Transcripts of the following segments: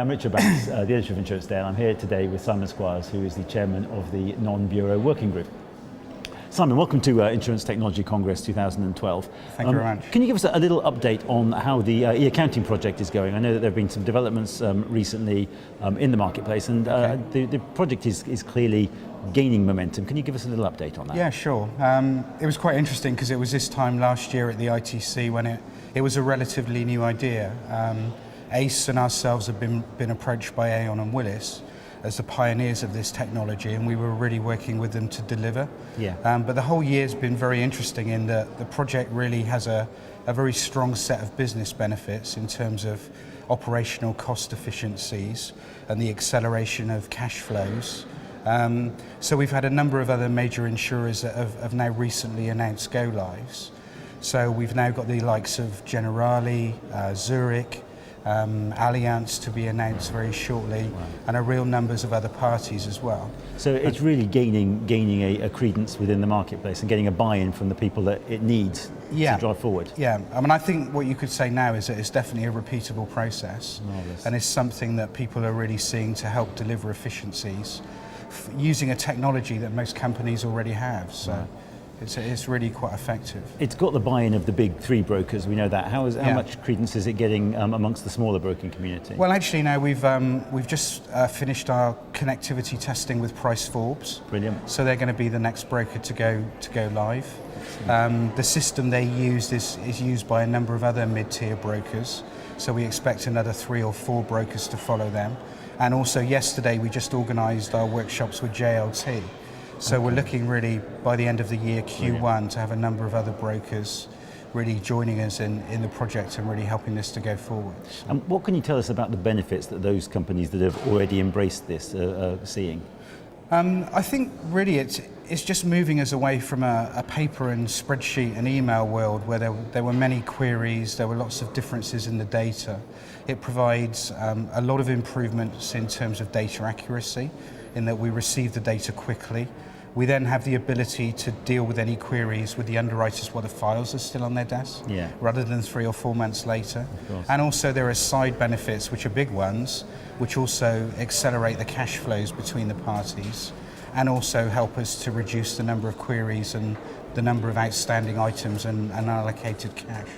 I'm Richard Banks, the editor of Insurance Day, and I'm here today with Simon Squires, who is the chairman of the Non-Bureau Working Group. Simon, welcome to Insurance Technology Congress 2012. Thank you very much. Can you give us a little update on how the e-accounting project is going? I know that there have been some developments recently in the marketplace, and the project is clearly gaining momentum. Can you give us a little update on that? Yeah, sure. It was quite interesting because it was this time last year at the ITC when it was a relatively new idea. ACE and ourselves have been approached by Aon and Willis as the pioneers of this technology, and we were really working with them to deliver. Yeah. But the whole year's been very interesting in that the project really has a very strong set of business benefits in terms of operational cost efficiencies and the acceleration of cash flows. So we've had a number of other major insurers that have now recently announced go-lives. So we've now got the likes of Generali, Zurich, Allianz to be announced very shortly, and a real numbers of other parties as well. So it's really gaining a credence within the marketplace and getting a buy-in from the people that it needs to drive forward. Yeah, I mean, I think what you could say now is that it's definitely a repeatable process. Marvelous. And it's something that people are really seeing to help deliver efficiencies using a technology that most companies already have. So. It's really quite effective. It's got the buy-in of the big three brokers, we know that. How much credence is it getting amongst the smaller broking community? Well, actually now we've just finished our connectivity testing with Price Forbes. Brilliant. So they're going to be the next broker to go live. The system they used is used by a number of other mid-tier brokers. So we expect another 3 or 4 brokers to follow them. And also yesterday we just organised our workshops with JLT. So we're looking really, by the end of the year, Q1, to have a number of other brokers really joining us in the project and really helping this to go forward. So. And what can you tell us about the benefits that those companies that have already embraced this are seeing? I think really it's just moving us away from a paper and spreadsheet and email world where there were many queries, there were lots of differences in the data. It provides a lot of improvements in terms of data accuracy, in that we receive the data quickly. We then have the ability to deal with any queries with the underwriters while the files are still on their desk, rather than 3 or 4 months later. And also there are side benefits, which are big ones, which also accelerate the cash flows between the parties and also help us to reduce the number of queries and the number of outstanding items and unallocated cash.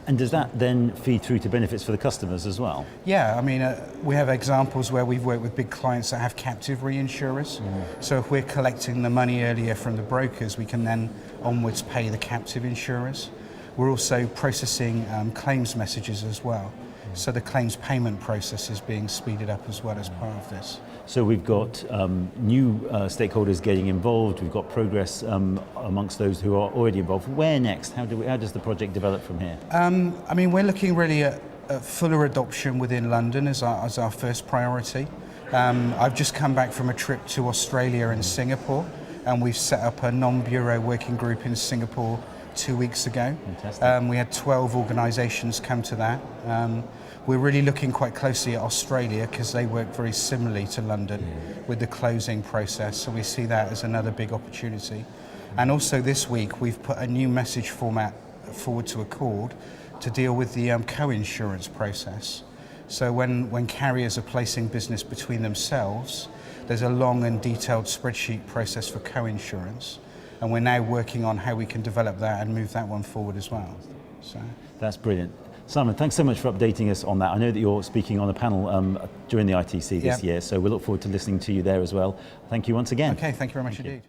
And does that then feed through to benefits for the customers as well? Yeah, I mean, we have examples where we've worked with big clients that have captive reinsurers. So if we're collecting the money earlier from the brokers, we can then onwards pay the captive insurers. We're also processing claims messages as well. So the claims payment process is being speeded up as well as part of this. So we've got new stakeholders getting involved, we've got progress amongst those who are already involved. Where next? How does the project develop from here? I mean, we're looking really at fuller adoption within London as our first priority. I've just come back from a trip to Australia and Singapore, and we've set up a non-bureau working group in Singapore 2 weeks ago. Fantastic. We had 12 organisations come to that. We're really looking quite closely at Australia because they work very similarly to London with the closing process, so we see that as another big opportunity. And also this week we've put a new message format forward to Accord to deal with the co-insurance process. So when carriers are placing business between themselves, there's a long and detailed spreadsheet process for co-insurance, and we're now working on how we can develop that and move that one forward as well. So. That's brilliant. Simon, thanks so much for updating us on that. I know that you're speaking on a panel during the ITC this year, so we look forward to listening to you there as well. Thank you once again. Okay, thank you very much indeed.